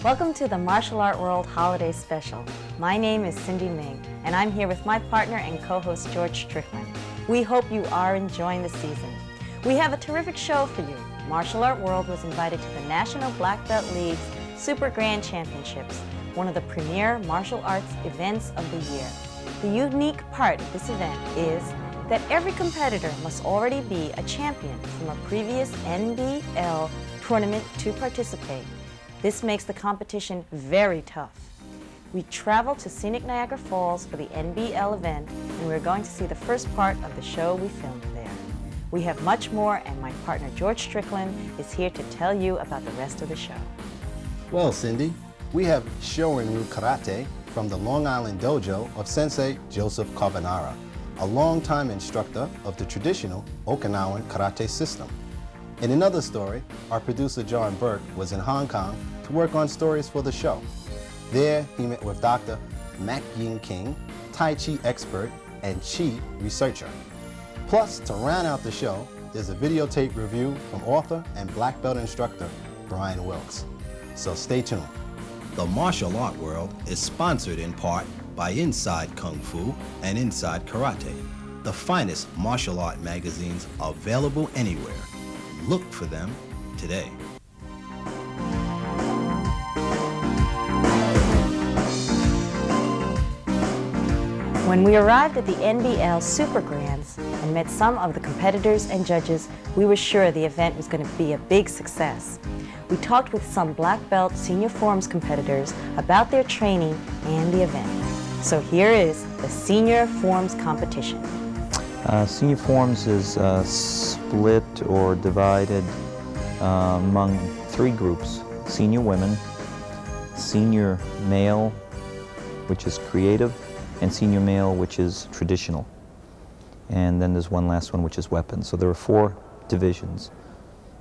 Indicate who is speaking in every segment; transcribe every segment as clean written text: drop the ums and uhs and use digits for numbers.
Speaker 1: Welcome to the Martial Art World Holiday Special. My name is Cindy Ming, and I'm here with my partner and co-host George Strickland. We hope you are enjoying the season. We have a terrific show for you. Martial Art World was invited to the National Black Belt League's Super Grand Championships, one of the premier martial arts events of the year. The unique part of this event is that every competitor must already be a champion from a previous NBL tournament to participate. This makes the competition very tough. We traveled to scenic Niagara Falls for the NBL event, and we're going to see the first part of the show we filmed there. We have much more, and my partner George Strickland is here to tell you about the rest of the show.
Speaker 2: Well, Cindy, we have Shorin-Ryu Karate from the Long Island dojo of Sensei Joe Carbonara, a longtime instructor of the traditional Okinawan karate system. In another story, our producer John Burke was in Hong Kong to work on stories for the show. There, he met with Dr. Mak Yin King, Tai Chi expert and Qi researcher. Plus, to round out the show, there's a videotape review from author and black belt instructor Brian Wilkes. So stay tuned.
Speaker 3: The martial art world is sponsored in part by Inside Kung Fu and Inside Karate, the finest martial art magazines available anywhere. Look for them today.
Speaker 1: When we arrived at the NBL Super Grands and met some of the competitors and judges, we were sure the event was going to be a big success. We talked with some black belt senior forms competitors about their training and the event. So here is the senior forms competition.
Speaker 4: Senior forms is split or divided among three groups: senior women, senior male, which is creative, and senior male, which is traditional. And then there's one last one, which is weapons. So there are four divisions,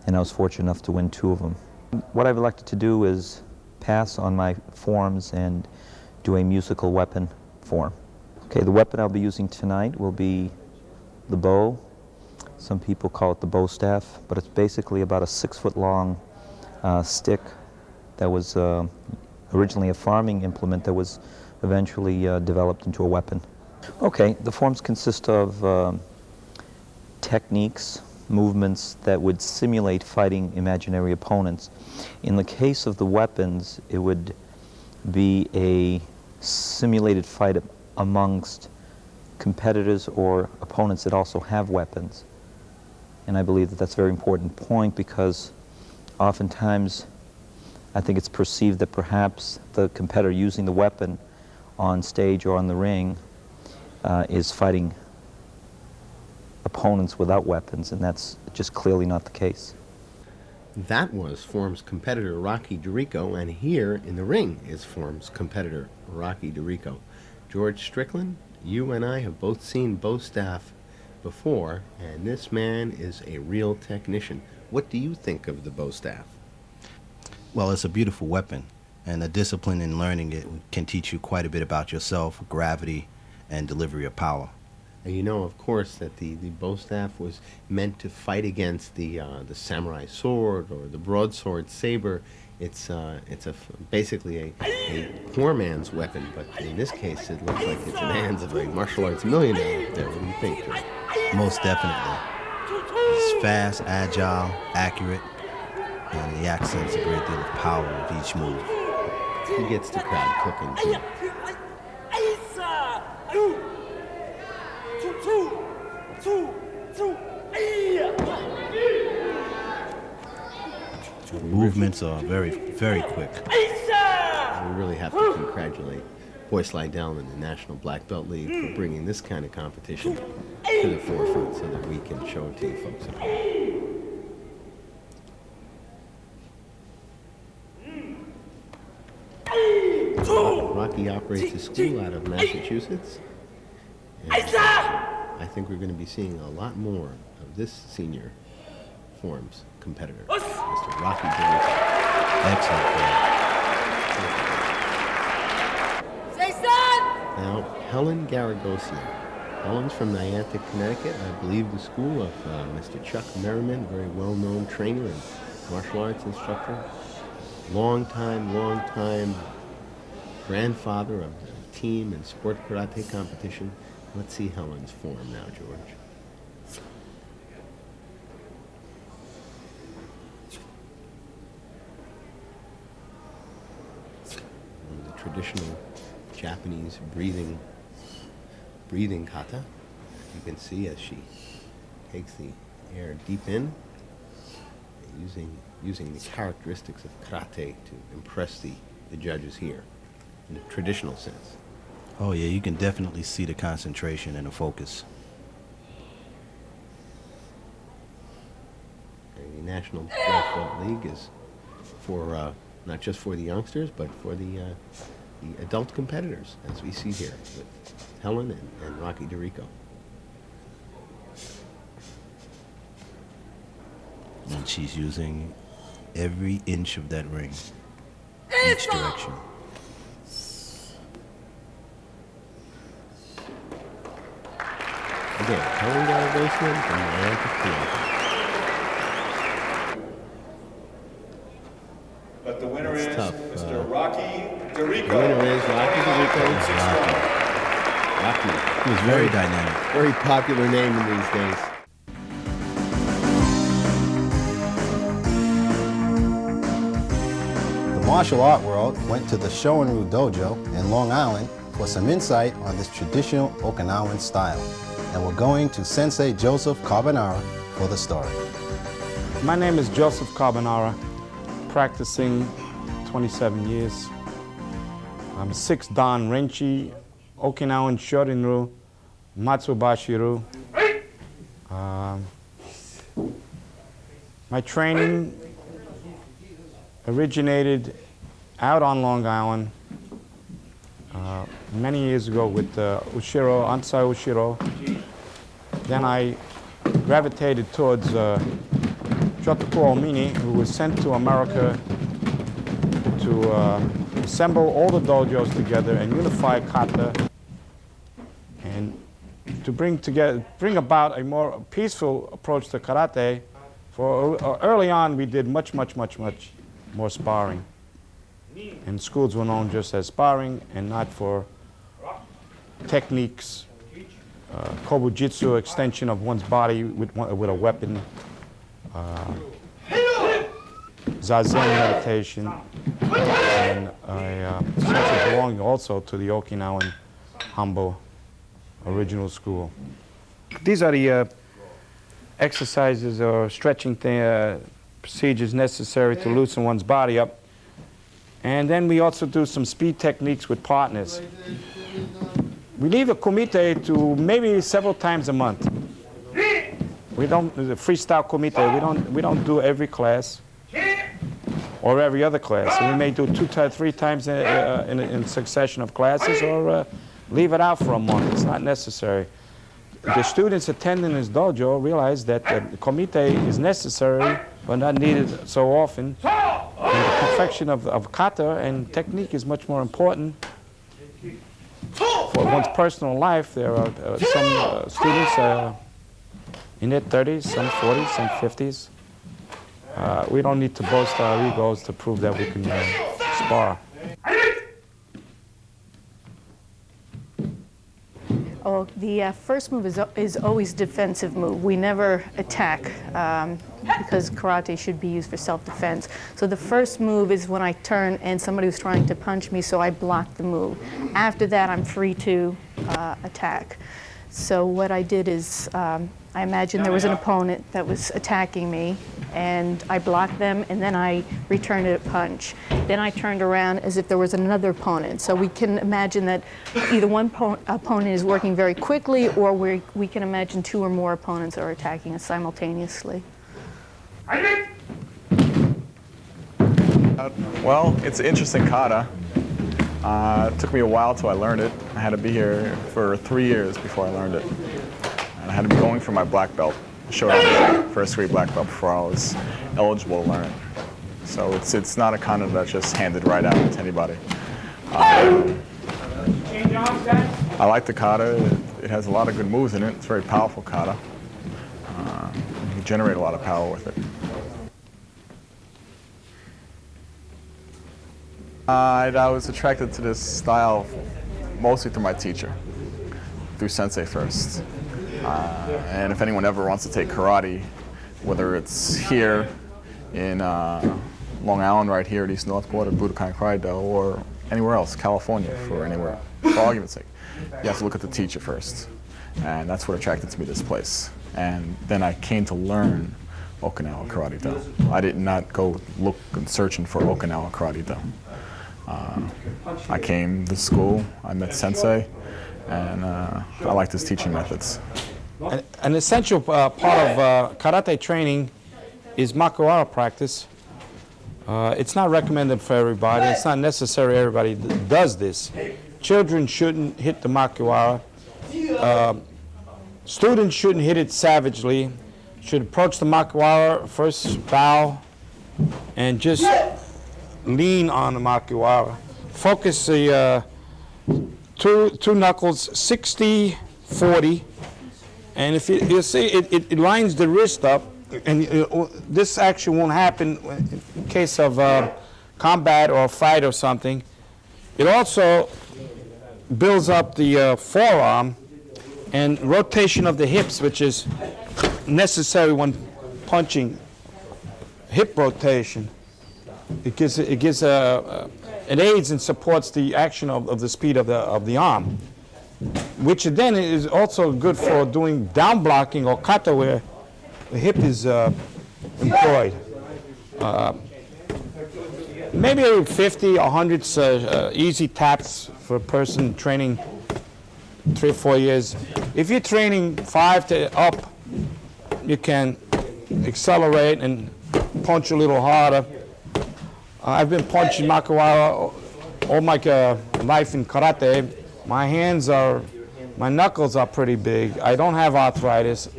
Speaker 4: and I was fortunate enough to win two of them. What I've elected to do is pass on my forms and do a musical weapon form. Okay, the weapon I'll be using tonight will be the bow. Some people call it the bow staff, but it's basically about a 6-foot-long stick that was originally a farming implement that was eventually developed into a weapon. Okay, the forms consist of techniques, movements that would simulate fighting imaginary opponents. In the case of the weapons, it would be a simulated fight amongst competitors or opponents that also have weapons. And I believe that that's a very important point, because oftentimes I think it's perceived that perhaps the competitor using the weapon on stage or on the ring is fighting opponents without weapons, and that's just clearly not the case.
Speaker 5: That was Forms competitor Rocky DiRico, and here in the ring is Forms competitor Rocky DiRico. George Strickland, you and I have both seen bow staff before, and this man is a real technician. What do you think of the bow staff?
Speaker 3: Well, it's a beautiful weapon, and the discipline in learning it can teach you quite a bit about yourself, gravity, and delivery of power.
Speaker 5: And you know, of course, that the bow staff was meant to fight against the samurai sword or the broadsword saber. It's basically a poor man's weapon, but in this case, it looks like it's in the hands of a martial arts millionaire out there. What do you think, Joe?
Speaker 3: Most definitely. It's fast, agile, accurate, and the accents a great deal of power with each move.
Speaker 5: He gets the crowd cooking, too.
Speaker 3: The movements are very, very quick.
Speaker 5: We really have to congratulate Boy Slidell and the National Black Belt League for bringing this kind of competition to the forefront so that we can show it to you folks at home. Rocky operates a school out of Massachusetts. And I think we're going to be seeing a lot more of this senior forms competitor, Mr. Rocky DiRico.
Speaker 3: Excellent.
Speaker 5: Now, Helen Garagosian. Helen's from Niantic, Connecticut. I believe the school of Mr. Chuck Merriman, very well-known trainer and martial arts instructor. long-time grandfather of the team and sport karate competition. Let's see Helen's form now, George. And the traditional Japanese breathing kata. You can see as she takes the air deep in, using the characteristics of karate to impress the judges here in the traditional sense.
Speaker 3: Oh yeah, you can definitely see the concentration and the focus.
Speaker 5: And the National Black Belt League is for not just for the youngsters, but for the adult competitors, as we see here with Helen and Rocky DiRico.
Speaker 3: And she's using every inch of that ring, each direction.
Speaker 5: Again, Helen got a basement from land to field.
Speaker 6: But the winner
Speaker 5: That's
Speaker 6: is
Speaker 5: tough.
Speaker 6: Mr. Rocky DiRico.
Speaker 5: The winner is Rocky DiRico. Rocky.
Speaker 3: He was very dynamic.
Speaker 5: Very popular name in these days.
Speaker 2: The martial art world went to the Shorin-Ryu Dojo in Long Island for some insight on this traditional Okinawan style. And we're going to Sensei Joseph Carbonara for the story.
Speaker 7: My name is Joseph Carbonara, practicing 27 years. I'm 6th Dan Renchi, Okinawan Shorin-Ryu, Matsubashi-Ryu. My training originated out on Long Island many years ago with Ushiro, Ansai Ushiro. Then I gravitated towards Shotoku Omini, who was sent to America to assemble all the dojos together and unify kata, and to bring about a more peaceful approach to karate. For early on, we did much more sparring, and schools were known just as sparring and not for techniques, kobujitsu, extension of one's body with a weapon, zazen meditation, and a sense of belonging also to the Okinawan Hambo original school. These are the exercises or stretching procedures necessary to loosen one's body up. And then we also do some speed techniques with partners. We leave a kumite to maybe several times a month. We don't, the freestyle kumite, we don't do every class or every other class. So we may do 2 to 3 times in succession of classes, or leave it out for a month. It's not necessary. The students attending this dojo realize that the kumite is necessary but not needed so often. And the perfection of kata and technique is much more important. For one's personal life, there are some students in their 30s, some 40s, some 50s. We don't need to boast our egos to prove that we can spar.
Speaker 8: Oh, the first move is always defensive move. We never attack because karate should be used for self-defense. So the first move is when I turn and somebody was trying to punch me, so I block the move. After that, I'm free to attack. So what I did is I imagined there was an opponent that was attacking me, and I blocked them, and then I returned a punch. Then I turned around as if there was another opponent. So we can imagine that either one opponent is working very quickly, or we can imagine 2 or more opponents are attacking us simultaneously.
Speaker 9: Well, it's interesting kata. It took me a while till I learned it. I had to be here for 3 years before I learned it. And I had to be going for my black belt. Shorin-Ryu, first degree black belt, before I was eligible to learn it. So it's not a kata that's just handed right out to anybody. I like the kata. It has a lot of good moves in it. It's a very powerful kata. You can generate a lot of power with it. I was attracted to this style mostly through my teacher, through Sensei first. And if anyone ever wants to take karate, whether it's here in Long Island, right here at East Northport, or Budokan Karate, or anywhere else, California, for anywhere, for argument's sake, you have to look at the teacher first. And that's what attracted me to this place. And then I came to learn Okinawa Karate-Do. I did not go look and searching for Okinawa Karate-Do. I came to school, I met Sensei, and I liked his teaching methods.
Speaker 7: An essential part of karate training is makiwara practice. It's not recommended for everybody. It's not necessary everybody does this. Children shouldn't hit the makiwara. Students shouldn't hit it savagely. Should approach the makiwara, first bow, and just lean on the makiwara. Focus the two knuckles 60-40, and if you see it lines the wrist up, and this action won't happen in case of combat or a fight or something. It also builds up the forearm and rotation of the hips, which is necessary when punching. Hip rotation. It aids and supports the action of the speed of the arm, which then is also good for doing down blocking or kata, where the hip is employed. Maybe 50 or 100 easy taps for a person training 3 or 4 years. If you're training 5 to up, you can accelerate and punch a little harder. I've been punching makiwara all my life in karate. My knuckles are pretty big. I don't have arthritis.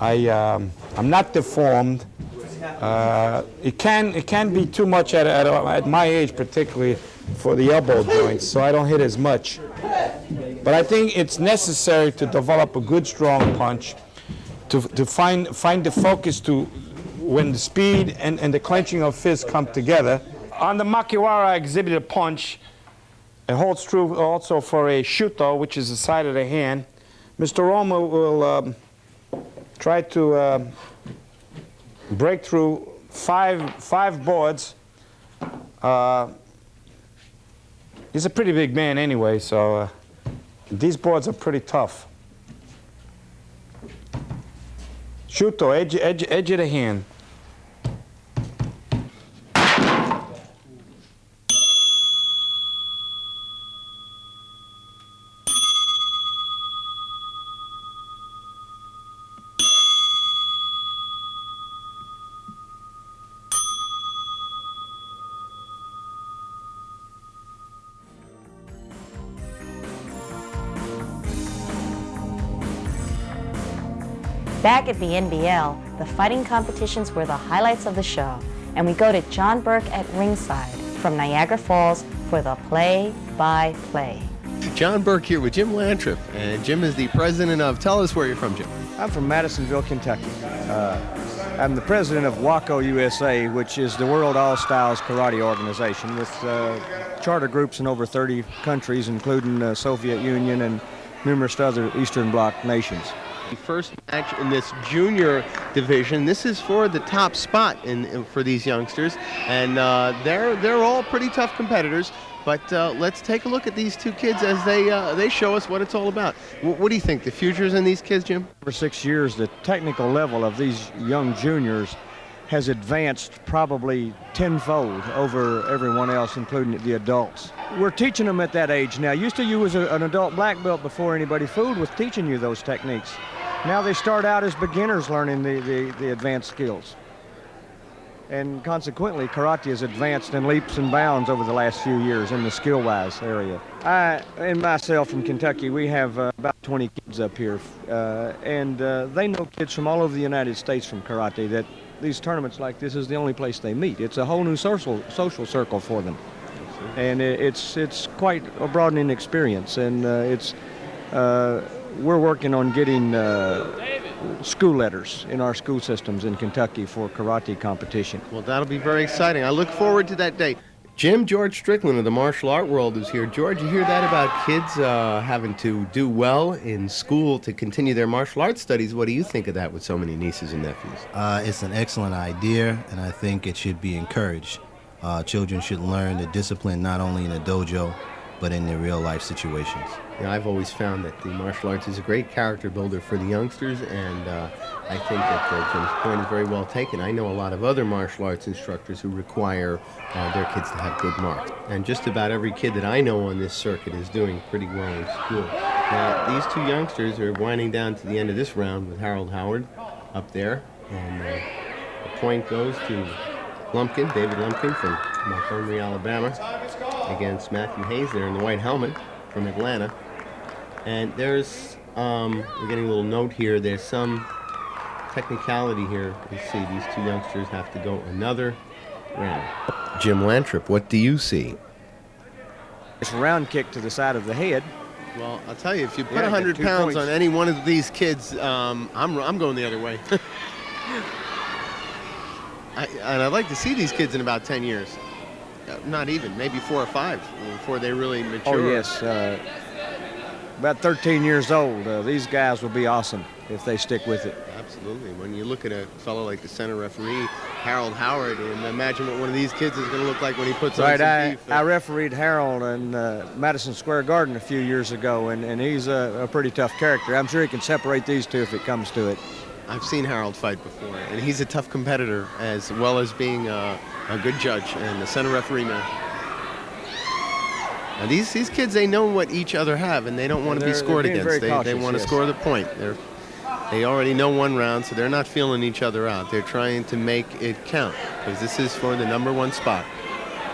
Speaker 7: I'm not deformed. It can be too much at my age, particularly for the elbow joints, so I don't hit as much. But I think it's necessary to develop a good, strong punch, to find the focus to when the speed and the clenching of fists come together. On the makiwara, I exhibited a punch. It holds true also for a shuto, which is the side of the hand. Mr. Roma will try to break through five boards. He's a pretty big man anyway, so these boards are pretty tough. Shuto, edge of the hand.
Speaker 1: Back at the NBL, the fighting competitions were the highlights of the show, and we go to John Burke at ringside from Niagara Falls for the play-by-play.
Speaker 5: John Burke here with Jim Lantrip, and Jim is the president of, tell us where you're from, Jim.
Speaker 10: I'm from Madisonville, Kentucky. I'm the president of WACO USA, which is the World All-Styles Karate Organization, with charter groups in over 30 countries, including the Soviet Union and numerous other Eastern Bloc nations.
Speaker 5: The first match in this junior division. This is for the top spot for these youngsters, and they're all pretty tough competitors. But let's take a look at these two kids as they show us what it's all about. What do you think, the future's in these kids, Jim?
Speaker 10: For 6 years, the technical level of these young juniors has advanced probably tenfold over everyone else, including the adults. We're teaching them at that age now. Used to you was an adult black belt before anybody fooled with teaching you those techniques. Now they start out as beginners learning the advanced skills. And consequently, karate has advanced in leaps and bounds over the last few years in the skill-wise area. I and myself from Kentucky, we have about 20 kids up here, and they know kids from all over the United States from karate, that these tournaments like this is the only place they meet. It's a whole new social circle for them. And it's quite a broadening experience, and we're working on getting school letters in our school systems in Kentucky for karate competition.
Speaker 5: Well, that'll be very exciting. I look forward to that day. Jim, George Strickland of the martial art world is here. George, you hear that about kids having to do well in school to continue their martial arts studies? What do you think of that with so many nieces and nephews?
Speaker 3: It's an excellent idea, and I think it should be encouraged. Children should learn the discipline not only in a dojo, but in their real-life situations.
Speaker 5: I've always found that the martial arts is a great character builder for the youngsters, and I think that Jim's point is very well taken. I know a lot of other martial arts instructors who require their kids to have good marks. And just about every kid that I know on this circuit is doing pretty well in school. Now, these two youngsters are winding down to the end of this round with Harold Howard up there, and the point goes to Lumpkin, David Lumpkin from Montgomery, Alabama, against Matthew Hayes there in the white helmet from Atlanta. And there's, we're getting a little note here, there's some technicality here. You see these two youngsters have to go another round. Jim Lantrip, what do you see?
Speaker 10: It's a round kick to the side of the head.
Speaker 5: Well, I'll tell you, if you put
Speaker 10: Yeah,
Speaker 5: 100
Speaker 10: 2
Speaker 5: pounds
Speaker 10: points.
Speaker 5: on any one of these kids, I'm going the other way. And I'd like to see these kids in about 10 years. Not even, maybe 4 or 5 before they really mature.
Speaker 10: Oh, yes. About 13 years old. These guys will be awesome if they stick with it.
Speaker 5: Absolutely. When you look at a fellow like the center referee, Harold Howard, and imagine what one of these kids is going to look like when he puts on some beef.
Speaker 10: I refereed Harold in Madison Square Garden a few years ago, and he's a pretty tough character. I'm sure he can separate these two if it comes to it.
Speaker 5: I've seen Harold fight before, and he's a tough competitor as well as being a good judge and a center referee man. Now these kids, they know what each other have, and they don't want to be scored against. They want to score the point. They already know one round, so they're not feeling each other out. They're trying to make it count, because this is for the #1 spot.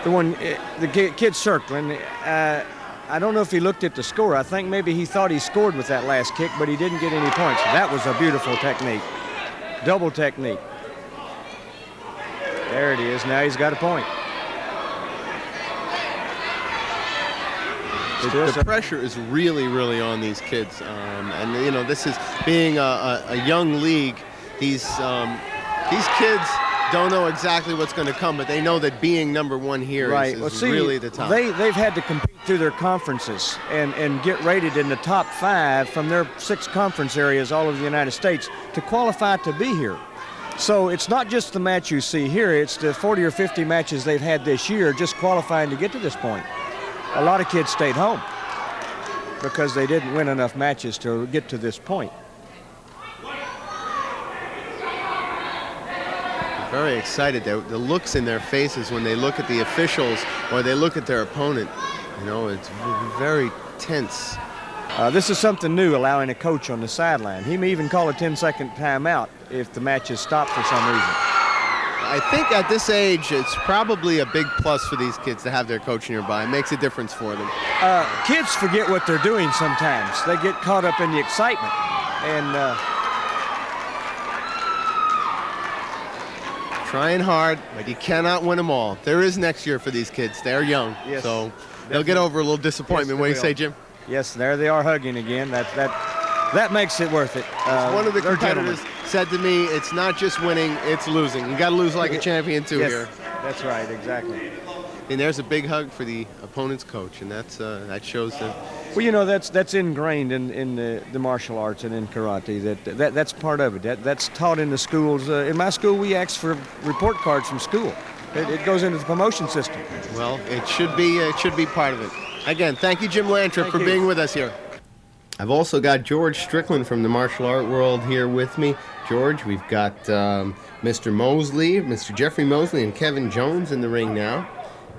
Speaker 10: The kid circling, I don't know if he looked at the score. I think maybe he thought he scored with that last kick, but he didn't get any points. That was a beautiful technique. Double technique. There it is. Now he's got a point.
Speaker 5: The pressure is really, really on these kids, and you know, this is being a young league. These kids don't know exactly what's going to come, but they know that being #1 here is really the top.
Speaker 10: They've had to compete through their conferences and get rated in the top 5 from their 6 conference areas all over the United States to qualify to be here. So it's not just the match you see here, it's the 40 or 50 matches they've had this year just qualifying to get to this point. A lot of kids stayed home because they didn't win enough matches to get to this point.
Speaker 5: Very excited. The looks in their faces when they look at the officials or they look at their opponent, you know, it's very tense.
Speaker 10: This is something new, allowing a coach on the sideline. He may even call a 10-second timeout if the match is stopped for some reason.
Speaker 5: I think at this age, it's probably a big plus for these kids to have their coach nearby. It makes a difference for them.
Speaker 10: Kids forget what they're doing sometimes. They get caught up in the excitement. And
Speaker 5: trying hard, but you cannot win them all. There is next year for these kids. They're young,
Speaker 10: yes,
Speaker 5: so they'll get over a little disappointment.
Speaker 10: Yes,
Speaker 5: what do you say, Jim?
Speaker 10: Yes, there they are hugging again. That makes it worth it.
Speaker 5: One of the
Speaker 10: they're
Speaker 5: competitors
Speaker 10: gentlemen.
Speaker 5: said to me, it's not just winning, it's losing. You got to lose like a champion too
Speaker 10: Yes,
Speaker 5: here.
Speaker 10: that's right, exactly.
Speaker 5: And there's a big hug for the opponent's coach, and that shows that.
Speaker 10: Well, you know, that's ingrained in the martial arts and in karate. That's part of it. That's taught in the schools. In my school, we ask for report cards from school. It goes into the promotion system.
Speaker 5: Well, it should be part of it. Again, thank you, Jim Lantrip, for being with us here. I've also got George Strickland from the martial art world here with me. George, we've got Mr. Mosley, Mr. Jeffrey Mosley, and Kevin Jones in the ring now.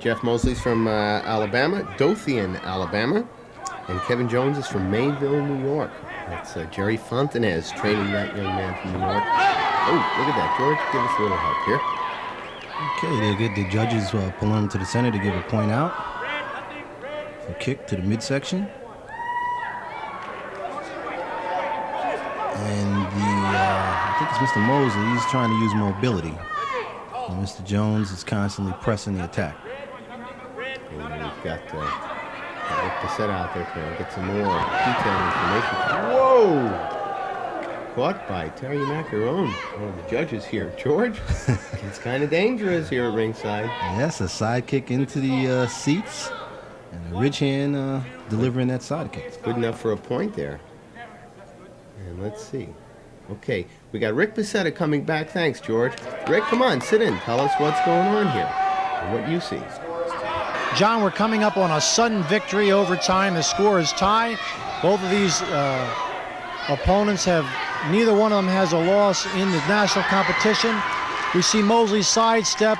Speaker 5: Jeff Mosley's from Alabama, Dothan, Alabama, and Kevin Jones is from Mayville, New York. That's Jerry Fontanez training that young man from New York. Oh, look at that, George. Give us a little help here.
Speaker 3: Okay, they get the judges pull them to the center to give a point out. A kick to the midsection. And I think it's Mr. Mosley, he's trying to use mobility. And Mr. Jones is constantly pressing the attack.
Speaker 5: And we've got the set out there to get some more detailed information. Whoa! caught by Terry Macaron, one of the judges here. George, it's kind of dangerous here at ringside.
Speaker 3: Yes, a side kick into the seats, and a ridge hand delivering that side kick.
Speaker 5: It's good enough for a point there. And let's see. Okay, we got Rick Bissetta coming back. Thanks, George. Rick, come on, sit in. Tell us what's going on here and what you see.
Speaker 11: John, we're coming up on a sudden victory overtime. The score is tie. Both of these opponents neither one of them has a loss in the national competition. We see Mosley sidestep,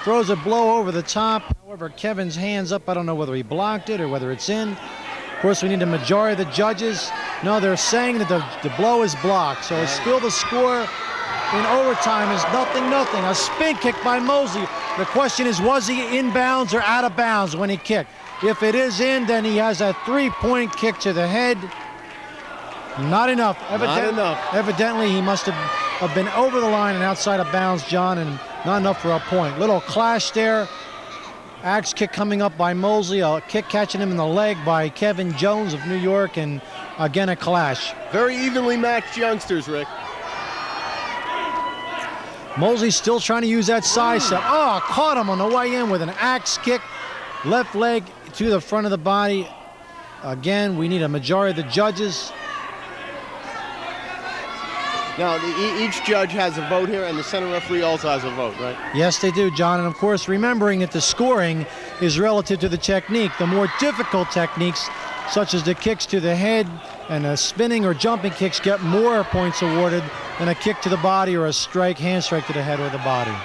Speaker 11: throws a blow over the top. However, Kevin's hand's up. I don't know whether he blocked it or whether it's in. Of course, we need a majority of the judges. No, they're saying that the blow is blocked. So it's still the score in overtime is 0-0. A spin kick by Mosley. The question is, was he inbounds or out of bounds when he kicked? If it is in, then he has a 3-point kick to the head. Not enough. Evidently, he must have been over the line and outside of bounds, John, and not enough for a point. Little clash there. Axe kick coming up by Mosley, a kick catching him in the leg by Kevin Jones of New York, and again a clash.
Speaker 5: Very evenly matched youngsters, Rick.
Speaker 11: Mosley still trying to use that side step. Oh, caught him on the way in with an axe kick. Left leg to the front of the body. Again, we need a majority of the judges.
Speaker 5: Now, each judge has a vote here, and the center referee also has a vote, right?
Speaker 11: Yes, they do, John. And of course, remembering that the scoring is relative to the technique. The more difficult techniques, such as the kicks to the head and spinning or jumping kicks, get more points awarded than a kick to the body or a hand strike to the head or the body.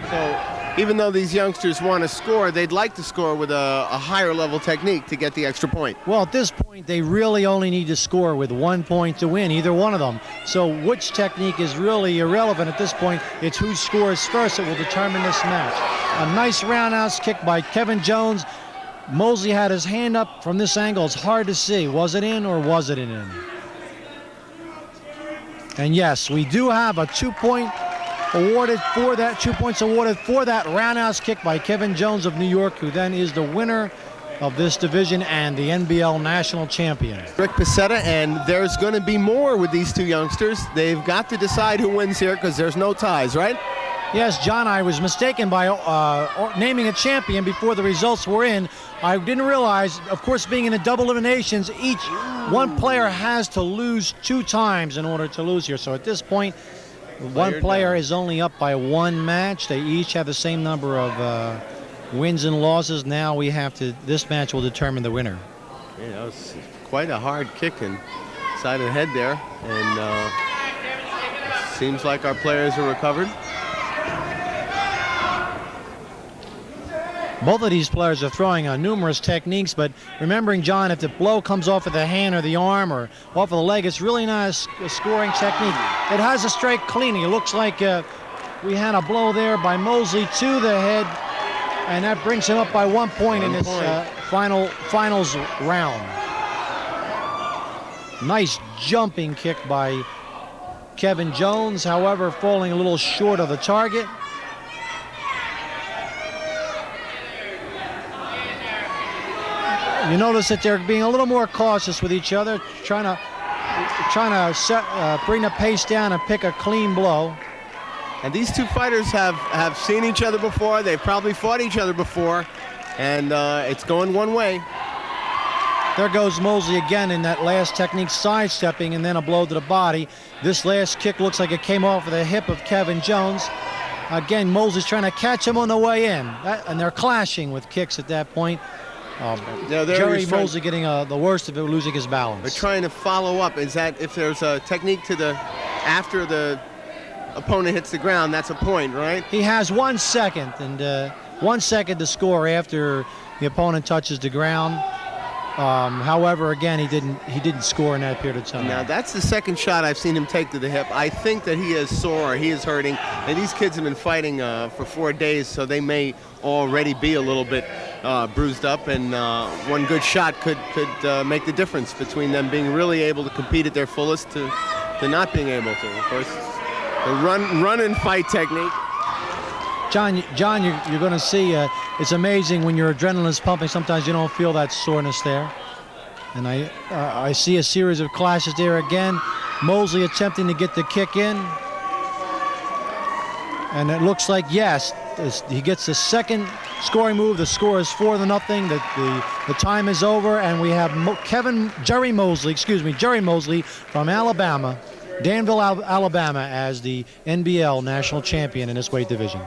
Speaker 5: So, even though these youngsters want to score, they'd like to score with a higher level technique to get the extra point.
Speaker 11: Well, at this point, they really only need to score with 1 point to win, either one of them. So which technique is really irrelevant at this point. It's who scores first that will determine this match. A nice roundhouse kick by Kevin Jones. Mosley had his hand up from this angle. It's hard to see. Was it in or was it in? And yes, we do have a 2 point awarded for that, 2 points awarded for that roundhouse kick by Kevin Jones of New York, who then is the winner of this division and the NBL national champion.
Speaker 5: Rick Bissetta, and there's going to be more with these two youngsters. They've got to decide who wins here because there's no ties, right?
Speaker 11: Yes, John, I was mistaken by naming a champion before the results were in. I didn't realize, of course, being in a double eliminations, one player has to lose 2 times in order to lose here. So at this point, one player is only up by 1 match. They each have the same number of wins and losses. Now we have to, this match will determine the winner.
Speaker 5: Yeah, that was quite a hard kick inside of the head there. And it seems like our players are recovered.
Speaker 11: Both of these players are throwing numerous techniques, but remembering, John, if the blow comes off of the hand or the arm or off of the leg, it's really not a scoring technique. It has a strike cleaning. It looks like we had a blow there by Mosley to the head, and that brings him up by 1 point in this finals round. Nice jumping kick by Kevin Jones, however, falling a little short of the target. You notice that they're being a little more cautious with each other, trying to bring the pace down and pick a clean blow.
Speaker 5: And these two fighters have seen each other before. They've probably fought each other before, and it's going one way.
Speaker 11: There goes Mosley again in that last technique, sidestepping and then a blow to the body. This last kick looks like it came off of the hip of Kevin Jones. Again, Mosley's trying to catch him on the way in, and they're clashing with kicks at that point. Jerry Mosley getting the worst of it, losing his balance.
Speaker 5: They're trying to follow up. Is that if there's a technique to after the opponent hits the ground, that's a point, right?
Speaker 11: He has 1 second, and 1 second to score after the opponent touches the ground. However, again, he didn't score in that period of time.
Speaker 5: Now, that's the second shot I've seen him take to the hip. I think that he is sore, he is hurting, and these kids have been fighting for 4 days, so they may already be a little bit bruised up, and one good shot could make the difference between them being really able to compete at their fullest to not being able to. Of course, the run and fight technique.
Speaker 11: John, you're going to see it's amazing when your adrenaline is pumping. Sometimes you don't feel that soreness there. And I see a series of clashes there again. Mosley attempting to get the kick in. And it looks like, yes, he gets the second scoring move. The score is 4-0. The time is over, and we have Jerry Mosley from Alabama, Danville, Alabama, as the NBL national champion in this weight division.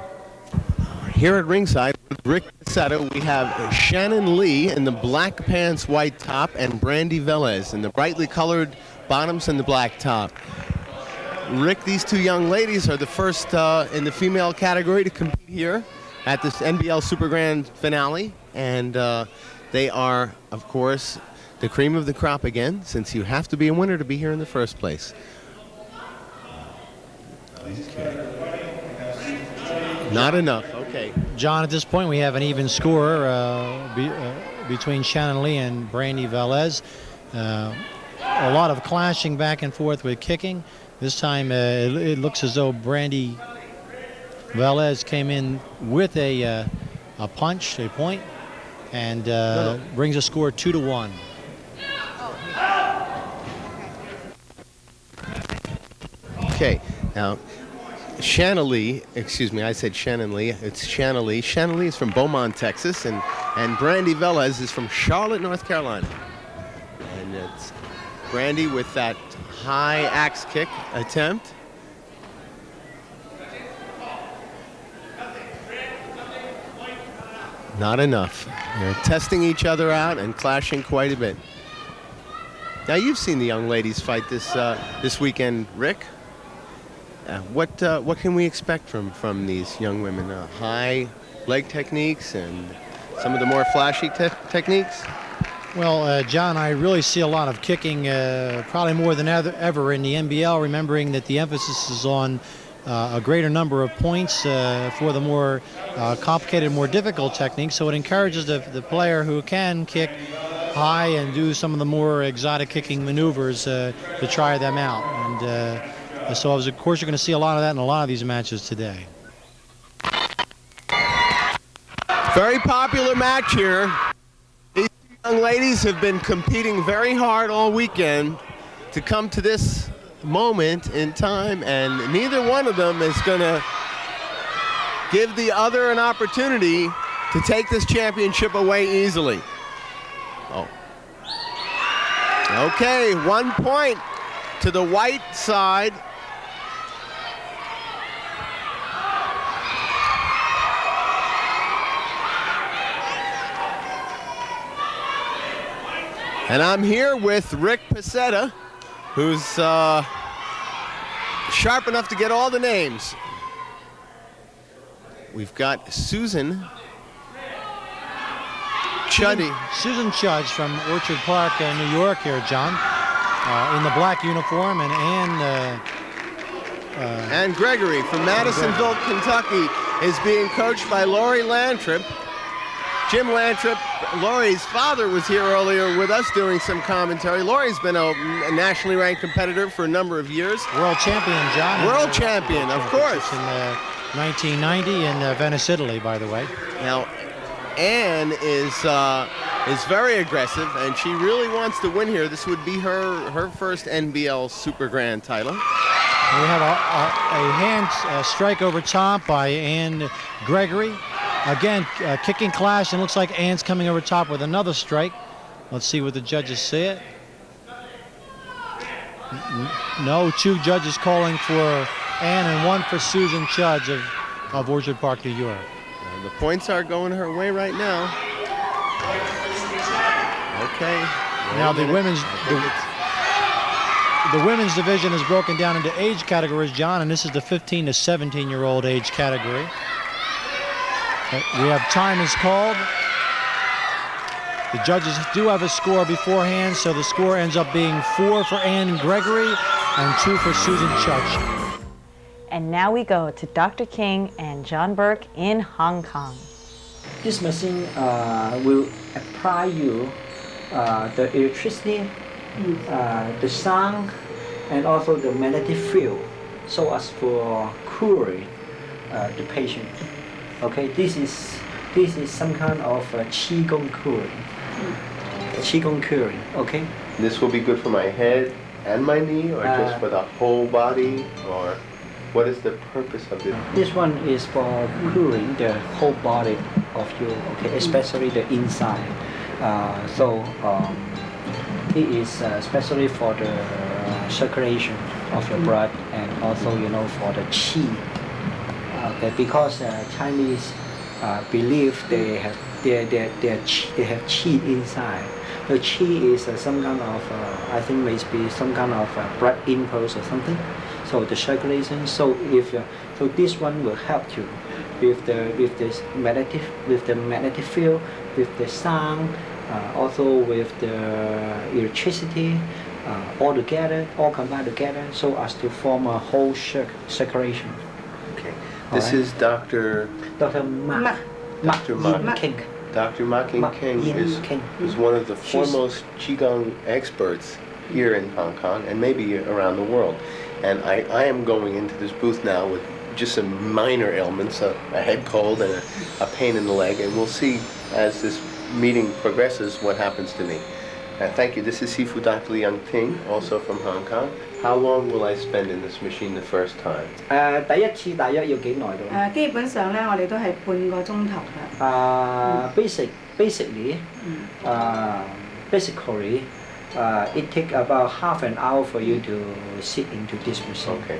Speaker 5: Here at ringside with Rick Pacetta, we have Shannon Lee in the black pants, white top, and Brandy Velez in the brightly colored bottoms and the black top. Rick, these two young ladies are the first in the female category to compete here at this NBL Super Grand finale, and they are, of course, the cream of the crop again, since you have to be a winner to be here in the first place. Okay. Not enough. Okay.
Speaker 11: John, at this point, we have an even score between Shannon Lee and Brandy Velez. A lot of clashing back and forth with kicking. This time, it looks as though Brandy Velez came in with a punch, a point, and brings a score 2-1.
Speaker 5: Okay. Now, Shannon Lee, excuse me, I said Shannon Lee. It's Shannon Lee. Shannon Lee is from Beaumont, Texas, and Brandy Velez is from Charlotte, North Carolina. And it's Brandy with that high axe kick attempt. Not enough. They're testing each other out and clashing quite a bit. Now, you've seen the young ladies fight this weekend, Rick. What can we expect from these young women? High leg techniques and some of the more flashy techniques?
Speaker 11: Well, John, I really see a lot of kicking, probably more than ever in the NBL, remembering that the emphasis is on a greater number of points for the more complicated, more difficult techniques. So it encourages the player who can kick high and do some of the more exotic kicking maneuvers to try them out. And so, of course, you're going to see a lot of that in a lot of these matches today.
Speaker 5: Very popular match here. These young ladies have been competing very hard all weekend to come to this moment in time, and neither one of them is going to give the other an opportunity to take this championship away easily. Oh. Okay, 1 point to the white side. And I'm here with Rick Pacetta, who's sharp enough to get all the names. We've got Susan Chuddy.
Speaker 11: Susan Chudge from Orchard Park, New York here, John, in the black uniform, and
Speaker 5: Ann Gregory from Madisonville, Kentucky, is being coached by Laurie Lantrip. Jim Lantrip, Laurie's father, was here earlier with us doing some commentary. Laurie's been a nationally ranked competitor for a number of years.
Speaker 11: World champion, John.
Speaker 5: World champion, of course.
Speaker 11: In 1990 in Venice, Italy, by the way.
Speaker 5: Now, Ann is very aggressive, and she really wants to win here. This would be her first NBL Super Grand title.
Speaker 11: We have a hand strike over top by Ann Gregory. Again, kicking clash, and looks like Ann's coming over top with another strike. Let's see what the judges say it. No, two judges calling for Ann and one for Susan Chudge of Orchard Park, New York.
Speaker 5: The points are going her way right now. Okay.
Speaker 11: Now the women's division is broken down into age categories, John, and this is the 15 to 17-year-old age category. We have time is called. The judges do have a score beforehand, so the score ends up being 4 for Ann Gregory and 2 for Susan Chudge.
Speaker 1: And now we go to Dr. King and John Burke in Hong Kong.
Speaker 12: This machine will apply you the electricity, the sound, and also the magnetic field, so as for cooling the patient. Okay, this is some kind of Qi Gong cooling. Qi Gong curing, okay?
Speaker 5: This will be good for my head and my knee, or just for the whole body, or what is the purpose of this?
Speaker 12: This one is for curing the whole body of you, okay, especially the inside. It is especially for the circulation of your blood, and also for the qi. Okay, because Chinese believe they have qi inside. The qi is some kind of I think maybe some kind of blood impulse or something. So the circulation. So so this one will help you with this magnetic field, with the sound, also with the electricity, all together, all combined together, so as to form a whole circulation.
Speaker 5: Okay. This is Dr.
Speaker 12: Mark
Speaker 5: King. Dr. Mark King is one of the foremost Qi Gong experts here in Hong Kong and maybe around the world. And I am going into this booth now with just some minor ailments, a head cold and a pain in the leg, and we'll see as this meeting progresses what happens to me. Thank you. This is Sifu Dr. Liang Ting, also from Hong Kong. How long will I spend in this machine the first time?
Speaker 12: 第一次大約要幾耐到？
Speaker 13: 基本上咧，我哋都係半個鐘頭㗎。
Speaker 12: Basically, it takes about half an hour for you to sit into this machine.
Speaker 5: Okay.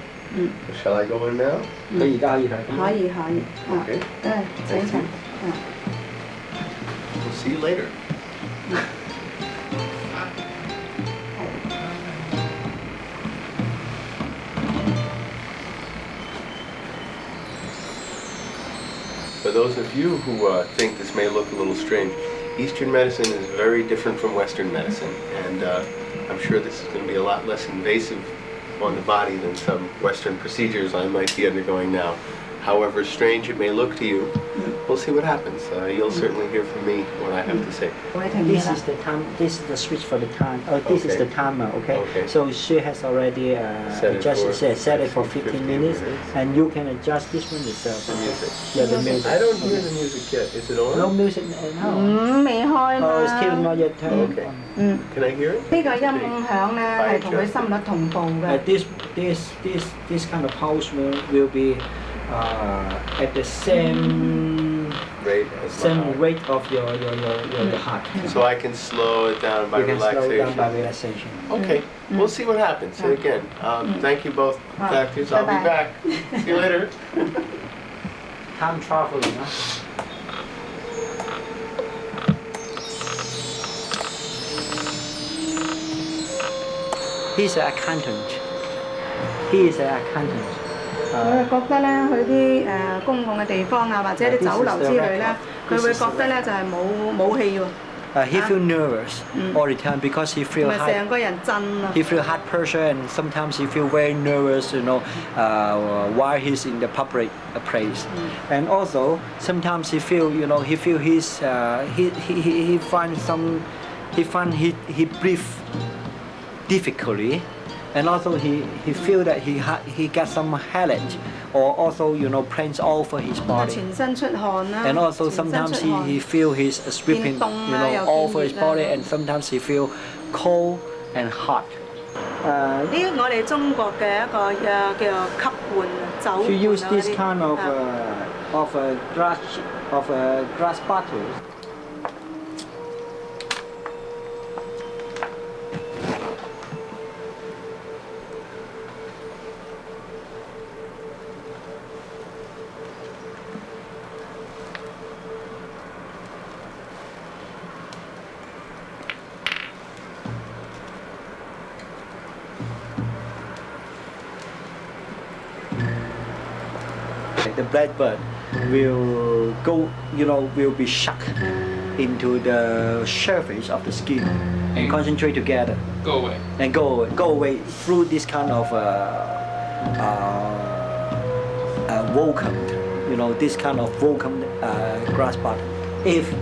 Speaker 5: So shall I go in now?
Speaker 12: 佢而家可以睇。
Speaker 13: 可以。
Speaker 5: Okay.
Speaker 13: 請請。
Speaker 5: We'll see you later. For those of you who think this may look a little strange, Eastern medicine is very different from Western medicine, and I'm sure this is going to be a lot less invasive on the body than some Western procedures I might be undergoing now. However strange it may look to you, we'll see what happens. You'll certainly hear from me what I have to say.
Speaker 12: This is the time. This is the switch for the time. This is the timer. Okay. So she has already set it for 15 minutes, and you can adjust this one yourself.
Speaker 5: The music.
Speaker 12: Yeah, the music.
Speaker 5: I don't hear the music yet. Is it on?
Speaker 12: No music. No.
Speaker 13: 未開嘛。
Speaker 12: Oh, still not yet turned.
Speaker 5: Okay. Can I hear it?
Speaker 13: 呢個音響咧係同佢心率同步嘅。
Speaker 12: This kind of pulse will be at the same rate of your heart.
Speaker 5: So I can slow it down by relaxation.
Speaker 12: Slow it down by relaxation.
Speaker 5: Okay, we'll see what happens. And again, thank you both, doctors. I'll be back. See you later.
Speaker 12: Time traveling, huh? He's an accountant. He is an accountant.
Speaker 13: 佢覺得咧，去啲公共嘅地方啊，或者啲酒樓之類咧，佢會覺得咧就係冇氣喎。
Speaker 12: He feel nervous all the time because he feel high.
Speaker 13: 成個人震啊。
Speaker 12: He feel heart pressure and sometimes he feel very nervous, while he's in the public place. And also sometimes he feel, he find he breathe difficultly. And also he feel that he got some headache, or also pains all over his body.
Speaker 13: 全身出汗啦。
Speaker 12: And also sometimes he feel he's sweeping, all over his body, and sometimes he feel cold and hot.
Speaker 13: 呢我哋中國嘅一個叫做吸罐酒罐。
Speaker 12: To use this kind of glass bottle. The blackbird will go, will be shocked into the surface of the skin and concentrate together.
Speaker 6: Go away.
Speaker 12: And go away through this kind of vacuum, this kind of vacuum grass bottle. If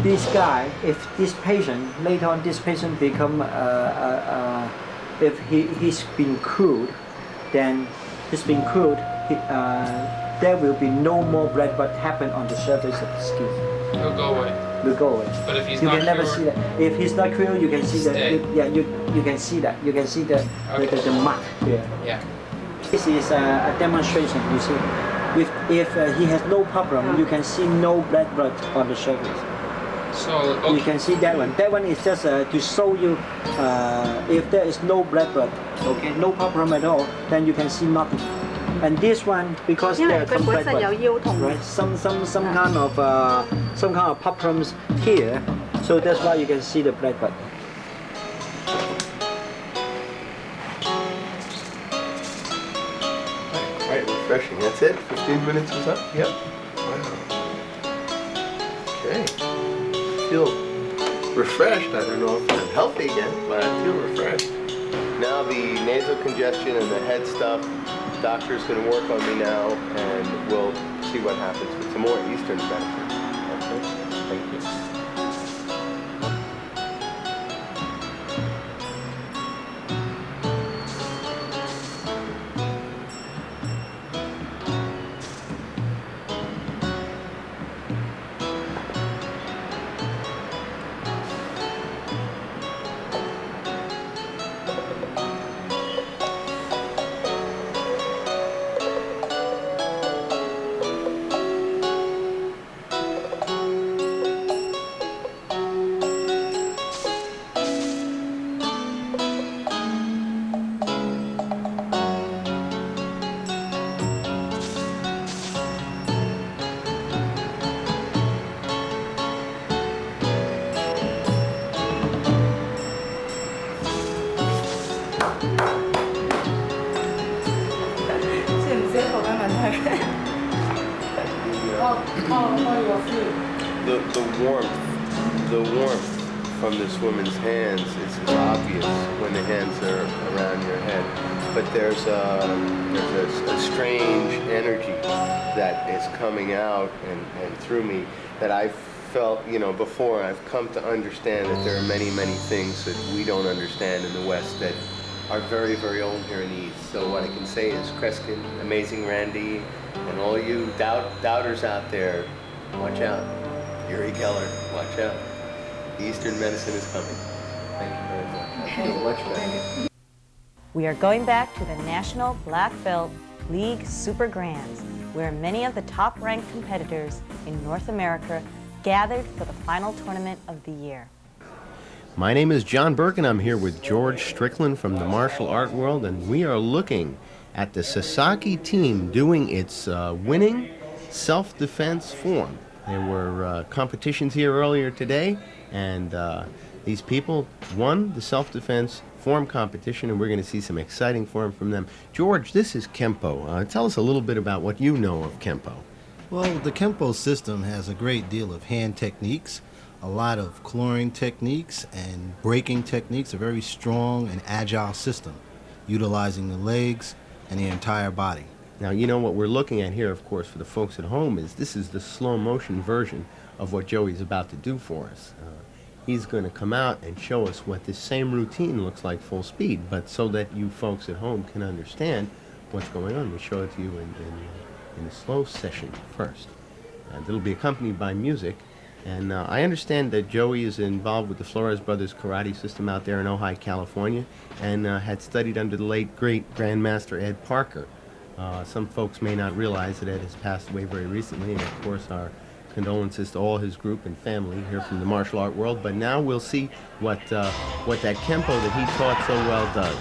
Speaker 12: this patient, later on this patient become, if he's been cooled, then he's been cooled, there will be no more blood happen on the surface of the skin.
Speaker 14: He'll go away.
Speaker 12: Will go away.
Speaker 14: But if he's
Speaker 12: you
Speaker 14: not
Speaker 12: can never
Speaker 14: cured,
Speaker 12: see that. If he's not cured, you can see
Speaker 14: stay.
Speaker 12: you can see that. You can see the mark here.
Speaker 14: Yeah.
Speaker 12: This is a demonstration. You see, if he has no problem, you can see no black blood on the surface.
Speaker 14: So okay.
Speaker 12: You can see that one. That one is just to show you if there is no black blood. Okay, no problem at all. Then you can see nothing. And this one, because there are some black blood, right? Some kind of problems here, so that's why you can see the black blood.
Speaker 5: Quite refreshing. That's it? 15 minutes is up? Yep. Wow. Okay. I feel refreshed. I don't know if I'm healthy again, but I feel refreshed. Now the nasal congestion and the head stuff, doctor's going to work on me now, and we'll see what happens with some more Eastern medicine. Okay? Thank you. The warmth from this woman's hands is obvious when the hands are around your head, but there's a strange energy that is coming out and through me that I felt, before. I've come to understand that there are many, many things that we don't understand in the West that are very, very old here in the East. So what I can say is, Kreskin, Amazing Randy, and all you doubters out there, watch out. Uri Geller, watch out. Eastern medicine is coming. Thank you very much. I feel much better.
Speaker 1: We are going back to the National Black Belt League Super Grands, where many of the top-ranked competitors in North America gathered for the final tournament of the year.
Speaker 5: My name is John Burke, and I'm here with George Strickland from the martial art world, and we are looking at the Sasaki team doing its winning self-defense form. There were competitions here earlier today, and these people won the self-defense form competition, and we're going to see some exciting form from them. George, this is Kempo. Tell us a little bit about what you know of Kempo.
Speaker 2: Well, the Kempo system has a great deal of hand techniques, a lot of clawing techniques and breaking techniques, a very strong and agile system, utilizing the legs and the entire body.
Speaker 5: Now, what we're looking at here, of course, for the folks at home, is this is the slow motion version of what Joey's about to do for us. He's going to come out and show us what this same routine looks like full speed, but so that you folks at home can understand what's going on, we show it to you in a slow session first. And it'll be accompanied by music. And I understand that Joey is involved with the Flores Brothers karate system out there in Ojai, California, and had studied under the late, great Grandmaster Ed Parker. Some folks may not realize that Ed has passed away very recently, and of course our condolences to all his group and family here from the martial art world. But now we'll see what that Kempo that he taught so well does.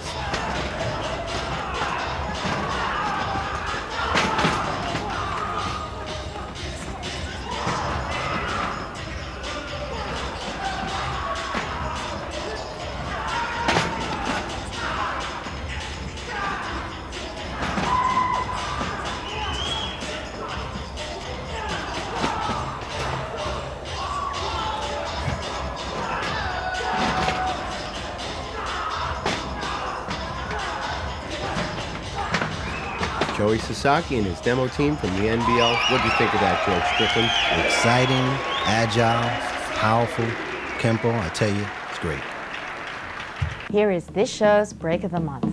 Speaker 5: Jody Sasaki and his demo team from the NBL. What do you think of that, George Strickland?
Speaker 2: Exciting, agile, powerful. Kempo, I tell you, it's great.
Speaker 1: Here is this show's Break of the Month.